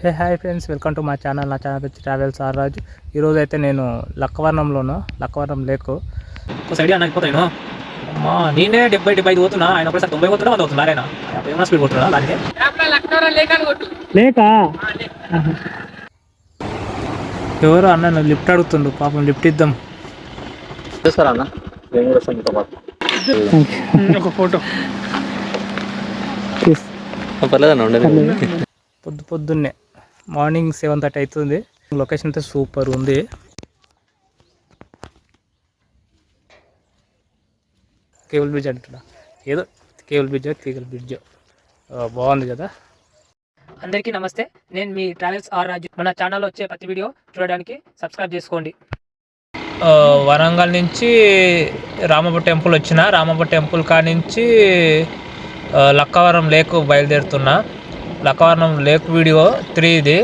Hey hi friends, welcome to మా channel. నా channel వచ్చి ట్రావెల్స్ ఆర్ రాజు. ఈరోజు అయితే నేను లక్కవరం లేకు ఒక సైడ్ అయిపోతాను. అమ్మా నేనే 70-75 పోతున్నా, ఆయన ఒకసారి 90 పోతున్నా, 100 అవుతున్నా. లారేనా ఏమన్నా స్పీడ్ కొడుతున్నా లారీ లేక ఎవరు అన్న లిఫ్ట్ అడుగుతుండు, పాపం లిఫ్ట్ ఇద్దాం. అన్న ఒక ఫోటో పొద్దున్నే మార్నింగ్ 7:30 అవుతుంది. లొకేషన్ అయితే సూపర్ ఉంది. కేబుల్ బ్రిడ్జ్ అంటున్నా, ఏదో కేబుల్ బ్రిడ్జ్ తీగల బ్రిడ్జ్ బాగుంది కదా. అందరికీ నమస్తే, నేను మీ ట్రావెల్స్ ఆర్ రాజు. మన ఛానల్లో వచ్చే ప్రతి వీడియో చూడడానికి సబ్స్క్రైబ్ చేసుకోండి. వరంగల్ నుంచి రామప్ప టెంపుల్ వచ్చిన, రామప్ప టెంపుల్ కానించి లక్కవరం లేక్ బయలుదేరుతున్నా. లక్కవరం లేక్ వీడియో 3 ఇది.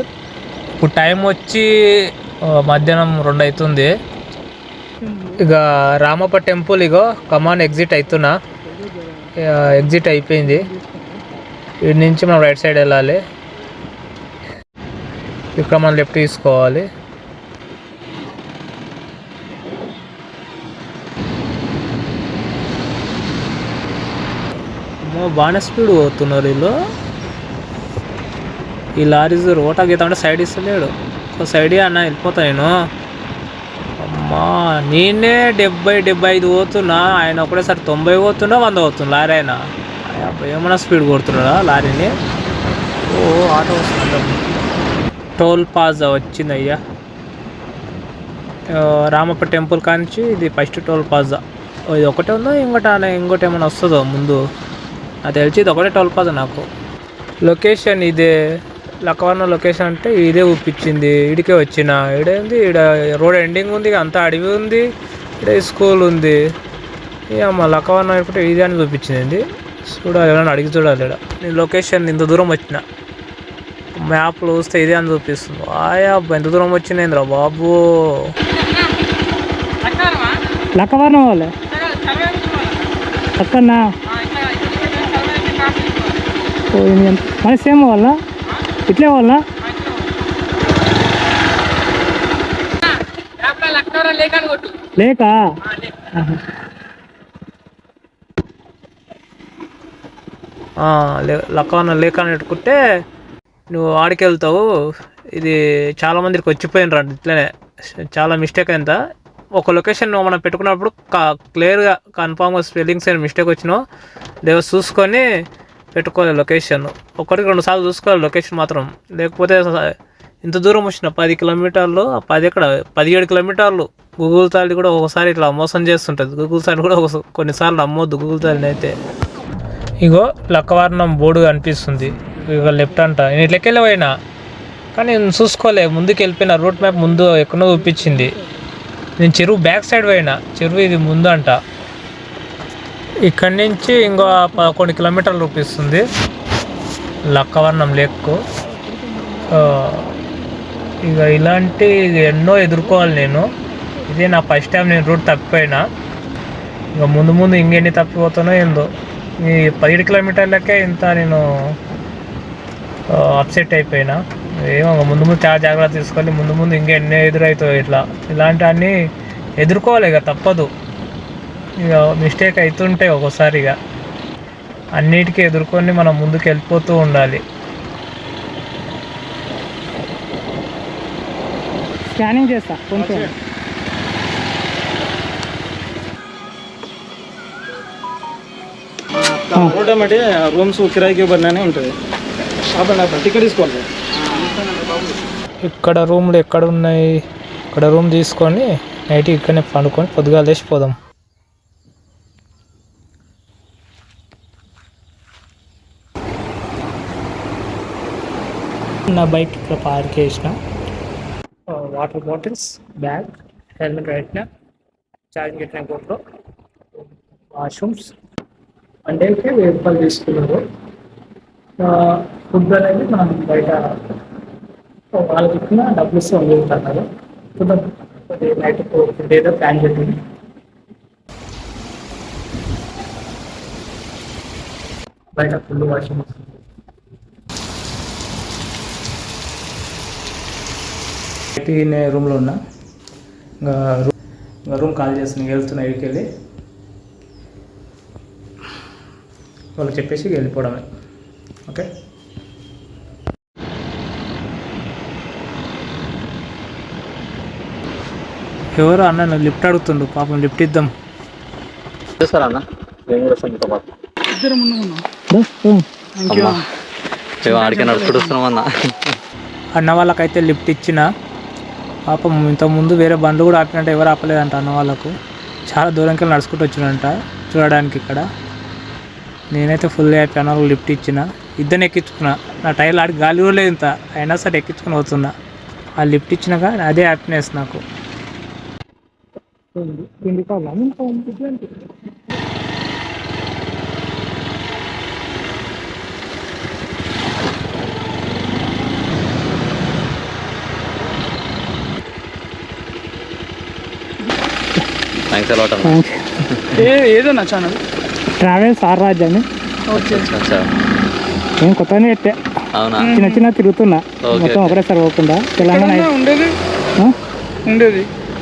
ఇప్పుడు టైం వచ్చి మధ్యాహ్నం 2 అవుతుంది. ఇక రామప్ప టెంపుల్ ఇగో కమాన్ ఎగ్జిట్ అవుతున్నా. ఎగ్జిట్ అయిపోయింది. వీడి నుంచి మనం రైట్ సైడ్ వెళ్ళాలి. ఇక్కడ మనం లెఫ్ట్ తీసుకోవాలి. బాగానే స్పీడ్ పోతున్నారు వీళ్ళు. ఈ లారీస్ రోటా గీత అంటే సైడ్ ఇస్తలేడు. ఒక సైడ్ అన్న వెళ్ళిపోతా నేను. అమ్మా నేనే 70-75 పోతున్నా, ఆయన ఒకటేసారి 90 పోతున్నా, 100 పోతున్నా. లారీ అయినా ఏమన్నా స్పీడ్ కొడుతున్నాడా లారీని. ఓ ఆటో వస్తుంది. టోల్ ప్లాజా వచ్చింది అయ్యా. రామప్ప టెంపుల్ కాంచి ఇది ఫస్ట్ టోల్ ప్లాజా. ఇది ఒకటే ఉందో ఇంకోటి ఏమైనా వస్తుందో ముందు, నాకు తెలిసి ఇది ఒకటే టోల్ ప్లాజా. నాకు లొకేషన్ ఇదే, లక్కవరం లొకేషన్ అంటే ఇదే చూపించింది. ఇడికే వచ్చిన. ఈడేంది, ఈడ రోడ్ ఎండింగ్ ఉంది, అంతా అడవి ఉంది, ఇక్కడ స్కూల్ ఉంది. ఇక మా లక్కవరం అనుకుంటే ఇదే అని చూపించింది. చూడాలి, ఏమైనా అడిగి చూడాలి. ఇక్కడ నేను లొకేషన్ ఇంత దూరం వచ్చిన, మ్యాప్లో చూస్తే ఇదే అని చూపిస్తుంది. ఆయా ఎంత దూరం వచ్చిందేంద్రా బాబు. లక్కవరం వాళ్ళే అక్కడనా మన సేమ్ వాళ్ళ ఇట్లే వాళ్ళ లేక లక్కవరం లేక అని పెట్టుకుంటే నువ్వు ఆడికి వెళ్తావు. ఇది చాలా మందికి వచ్చిపోయినరా ఇట్లనే, చాలా మిస్టేక్ అయిందా. ఒక లొకేషన్ మనం పెట్టుకున్నప్పుడు క్లియర్గా కన్ఫామ్గా స్పెల్లింగ్స్ అయిన మిస్టేక్ వచ్చినావు లేవో చూసుకొని పెట్టుకోవాలి. లొకేషన్ ఒకటికి 2 సార్లు చూసుకోవాలి లొకేషన్ మాత్రం. లేకపోతే ఇంత దూరం వచ్చిన 10 కిలోమీటర్లు, 17 కిలోమీటర్లు. గూగుల్ తల్లి కూడా ఒకసారి ఇట్లా మోసం చేస్తుంటుంది. గూగుల్ తల్లి కూడా కొన్నిసార్లు నమ్మొద్దు గూగుల్ తల్లిని అయితే. ఇగో లక్కవరం బోర్డు కనిపిస్తుంది. ఇక లెఫ్ట్ అంట. నేను ఇట్లకెళ్ళి పోయినా కానీ నేను చూసుకోలే, ముందుకు వెళ్ళిపోయిన. రూట్ మ్యాప్ ముందు ఎక్కడో చూపించింది. నేను చెరువు బ్యాక్ సైడ్ పోయినా, చెరువు ఇది ముందు అంట. ఇక్కడి నుంచి ఇంకో 11 కిలోమీటర్లు చూపిస్తుంది లక్కవరం లేక్. ఇక ఇలాంటి ఎన్నో ఎదుర్కోవాలి నేను. ఇదే నా ఫస్ట్ టైం నేను రూట్ తప్పిపోయినా. ఇక ముందు ఇంకెన్ని తప్పిపోతానో ఏందో. ఈ 17 కిలోమీటర్లకే ఇంత నేను అప్సెట్ అయిపోయినా. ఏమో ముందు చాలా జాగ్రత్త తీసుకొని ముందు ఇంకెన్నో ఎదురవుతాయి. ఇలాంటివన్నీ ఎదుర్కోవాలి, ఇక తప్పదు. ఇక మిస్టేక్ అవుతుంటాయి ఒక్కోసారి. ఇక అన్నిటికీ ఎదుర్కొని మనం ముందుకు వెళ్ళిపోతూ ఉండాలి. స్కానింగ్ చేస్తా కొంచెం. ఆటోమేటిక్ రూమ్స్ కిరాయికి ఇవ్వబడినే ఉంటుంది. టికెట్ తీసుకోవాలి. ఇక్కడ రూమ్లు ఎక్కడ ఉన్నాయి, ఇక్కడ రూమ్ తీసుకొని నైట్ ఇక్కడనే పండుకొని పొద్దుగా లేచిపోదాం. నా బైక్ ఇక్కడ పార్క్ చేసిన. వాటర్ బాటిల్స్, బ్యాగ్, హెల్మెట్ పెట్టిన, ఛార్జింగ్ పెట్టిన కోట్లో, వాష్రూమ్స్. డేకి 1000 రూపాయలు తీసుకున్నారు. ఫుడ్ అనేది మనం బయట వాళ్ళకి ఇచ్చిన డబ్బులు ఇస్తే వండుకుంటున్నారు. చూద్దాం నైట్ ఫుడ్ ఏదో ప్లాన్ చేసింది. బయట ఫుల్ వాషింగ్ నేను రూమ్లో ఉన్నా. ఇంకా రూమ్ కాల్ చేస్తున్నా, వెళ్తున్నా ఇక్కడికి వెళ్ళి వాళ్ళకి చెప్పేసి వెళ్ళిపోవడమే. ఓకే, ఎవరు అన్న నువ్వు లిఫ్ట్ అడుగుతుండు, పాపం లిఫ్ట్ ఇద్దాం. చేస్తారా అన్న? నేను కూడా వస్తాను మీతో పాటు. ఆడికే నడుచుకుంటూ వస్తున్నాం అన్న. అన్న వాళ్ళకైతే లిఫ్ట్ ఇచ్చిన. పాపం ఇంతకుముందు వేరే బండ్లు కూడా ఆపినట్టు ఎవరు ఆపలేదంట అన్న వాళ్ళకు. చాలా దూరంకి వెళ్ళి నడుచుకుంటూ వచ్చినంట చూడడానికి ఇక్కడ. నేనైతే ఫుల్ హ్యాపీ, అన్న వాళ్ళకి లిఫ్ట్ ఇచ్చిన. ఇద్దరిని ఎక్కించుకున్నా. నా టైర్లు ఆడికి గాలి కూడా లేదు ఇంత, అయినా సరే ఎక్కించుకుని పోతున్నా. ఆ లిఫ్ట్ ఇచ్చినాక అదే హ్యాపీనెస్ నాకు. థ్యాంక్స్ అలాట్ అన్న. ఏదన్నా ఛానల్ ట్రావెల్స్ ఆర్రాజ్ అని నేను కొత్తగానే పెట్టా. అవునా? చిన్న తిరుగుతున్నా, మొత్తం ఒకటేసారి పోకుండా. తెలంగాణ ఉండేది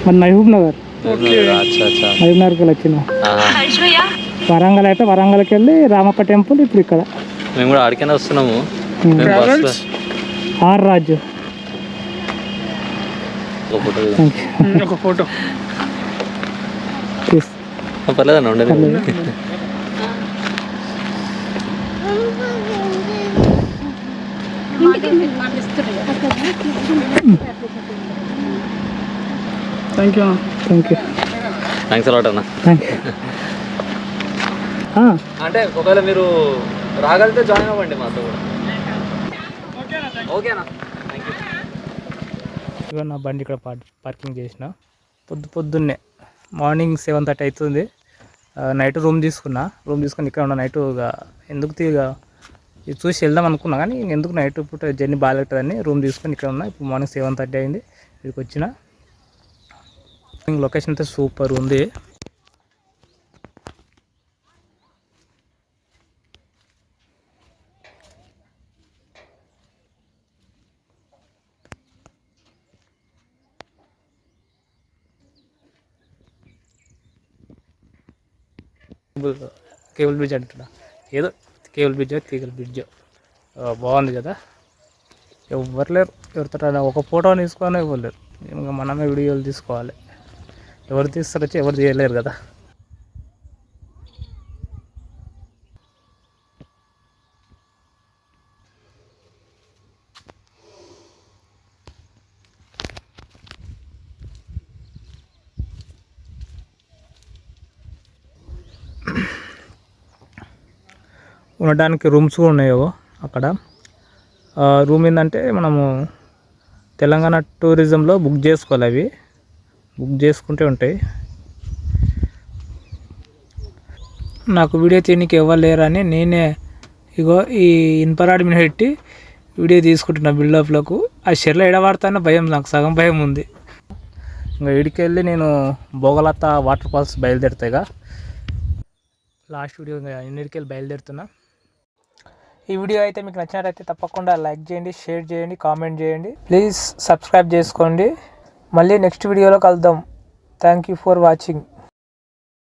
మరి మహబూబ్ నగర్, మహబూబ్ నగర్కి వెళ్ళి వచ్చిన. వరంగల్ అయితే వరంగల్కి వెళ్ళి రామప్ప టెంపుల్. ఇప్పుడు ఇక్కడ మేము కూడా ఆడికైనా వస్తున్నాము. ఆర్రాజ్ ఒక ఫోటో పర్లేదన్న ఉండేది. థ్యాంక్ యూ థ్యాంక్స్ అలాట్ అన్న. అంటే ఒకవేళ మీరు రాగలిగితే జాయిన్ అవ్వండి మాతో కూడా. ఓకేనా? Thank you. ఇవాళ నా బండి ఇక్కడ పార్కింగ్ చేసిన. పొద్దున్నే మార్నింగ్ 7:30 అవుతుంది. నైట్ రూమ్ తీసుకొని ఇక్కడ ఉన్న నైట్ ఎందుకు ఇది చూసి వెళ్దాం అనుకున్నా, కానీ ఎందుకు నైట్ పూట జర్నీ బాగాలేటుందని రూమ్ తీసుకొని ఇక్కడ ఉన్నా. ఇప్పుడు మార్నింగ్ 7:30 అయింది, ఇక్కడికి వచ్చిన. లొకేషన్ అయితే సూపర్ ఉంది. కేబుల్ బ్రిడ్జ్ అంటున్నా, ఏదో కేబుల్ బ్రిడ్జ్ బాగుంది కదా. ఎవరు లేరు, ఎవరితో ఒక ఫోటో తీసుకొని ఎవరు లేరు. ఇంకా మనమే వీడియోలు తీసుకోవాలి. ఎవరు తీస్తారొచ్చి ఎవరు తీయలేరు కదా. ఉండడానికి రూమ్స్ కూడా ఉన్నాయో అక్కడ. రూమ్ ఏంటంటే మనము తెలంగాణ టూరిజంలో బుక్ చేసుకోవాలి. అవి బుక్ చేసుకుంటే ఉంటాయి. నాకు వీడియో తీయడానికి ఎవరు లేరని నేనే ఇగో ఈ ఇన్పరాడి మీద పెట్టి వీడియో తీసుకుంటున్నా బిల్డప్లకు. ఆ షెర్లో ఎడవాడుతానే భయం, నాకు సగం భయం ఉంది. ఇంకా ఇడికి వెళ్ళి నేను బోగలత్త వాటర్ ఫాల్స్ బయలుదేరుతాయిగా. లాస్ట్ వీడియో ఇన్నిటికి వెళ్ళి బయలుదేరుతున్నా. ఈ వీడియో అయితే మీకు నచ్చినట్లయితే తప్పకుండా లైక్ చేయండి, షేర్ చేయండి, కామెంట్ చేయండి. ప్లీజ్ సబ్స్క్రైబ్ చేసుకోండి. మళ్ళీ నెక్స్ట్ వీడియోలో కలుద్దాం. Thank you for watching.